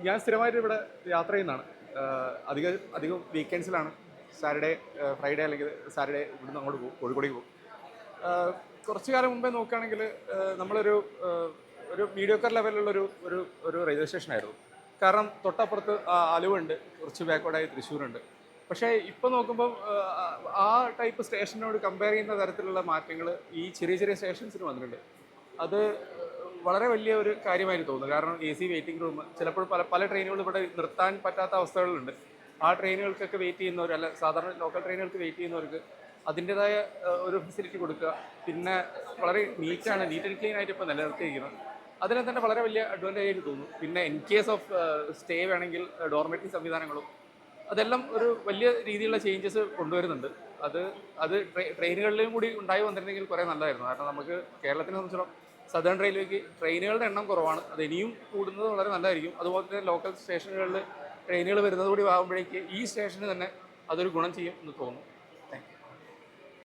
ഞാൻ സ്ഥിരമായിട്ട് ഇവിടെ യാത്ര ചെയ്യുന്നതാണ്. അധികം വീക്കെൻഡ്സിലാണ്. സാറ്റർഡേ, ഫ്രൈഡേ അല്ലെങ്കിൽ സാറ്റർഡേ ഇവിടുന്ന് അങ്ങോട്ട് പോകും, കോഴിക്കോടേക്ക് പോകും. കുറച്ച് കാലം മുമ്പേ നോക്കുകയാണെങ്കിൽ നമ്മളൊരു ഒരു മീഡിയോക്കർ ലെവലിലുള്ളൊരു ഒരു ഒരു റെയിൽവേ സ്റ്റേഷനായിരുന്നു. കാരണം തൊട്ടപ്പുറത്ത് ആലുവയുണ്ട്, കുറച്ച് ബാക്ക്വേർഡായി തൃശ്ശൂരുണ്ട്. പക്ഷേ ഇപ്പോൾ നോക്കുമ്പം ആ ടൈപ്പ് സ്റ്റേഷനോട് കമ്പയർ ചെയ്യുന്ന തരത്തിലുള്ള മാറ്റങ്ങൾ ഈ ചെറിയ ചെറിയ സ്റ്റേഷൻസിന് വന്നിട്ടുണ്ട്. അത് വളരെ വലിയ ഒരു കാര്യമായിട്ട് തോന്നുന്നു. കാരണം എ സി വെയിറ്റിംഗ് റൂം ചിലപ്പോൾ പല പല ട്രെയിനുകൾ ഇവിടെ നിർത്താൻ പറ്റാത്ത അവസ്ഥകളുണ്ട്. ആ ട്രെയിനുകൾക്കൊക്കെ വെയിറ്റ് ചെയ്യുന്നവർ, അല്ല സാധാരണ ലോക്കൽ ട്രെയിനുകൾക്ക് വെയിറ്റ് ചെയ്യുന്നവർക്ക് അതിൻ്റെതായ ഒരു ഫെസിലിറ്റി കൊടുക്കുക. പിന്നെ വളരെ നീറ്റ് ആൻഡ് ക്ലീൻ ആയിട്ട് ഇപ്പോൾ നിലനിർത്തിയിരിക്കുന്നത്. അതിനെ തന്നെ വളരെ വലിയ അഡ്വാൻറ്റേജ് ആയിട്ട് തോന്നുന്നു. പിന്നെ ഇൻ കേസ് ഓഫ് സ്റ്റേ വേണമെങ്കിൽ ഡോർമെറ്ററി സംവിധാനങ്ങളും അതെല്ലാം ഒരു വലിയ രീതിയിലുള്ള ചേഞ്ചസ് കൊണ്ടുവരുന്നുണ്ട്. അത് അത് ട്രെയിനുകളിലും കൂടി ഉണ്ടായി വന്നിരുന്നെങ്കിൽ കുറേ നല്ലതായിരുന്നു. കാരണം നമുക്ക് കേരളത്തിനെ സംബന്ധിച്ചിടത്തോളം സദേൺ റെയിൽവേക്ക് ട്രെയിനുകളുടെ എണ്ണം കുറവാണ്. അത് ഇനിയും കൂടുന്നത് വളരെ നല്ലതായിരിക്കും. അതുപോലെ തന്നെ ലോക്കൽ സ്റ്റേഷനുകളിൽ ട്രെയിനുകൾ വരുന്നത് കൂടി ആകുമ്പോഴേക്ക് ഈ സ്റ്റേഷന് തന്നെ അതൊരു ഗുണം ചെയ്യും എന്ന് തോന്നുന്നു.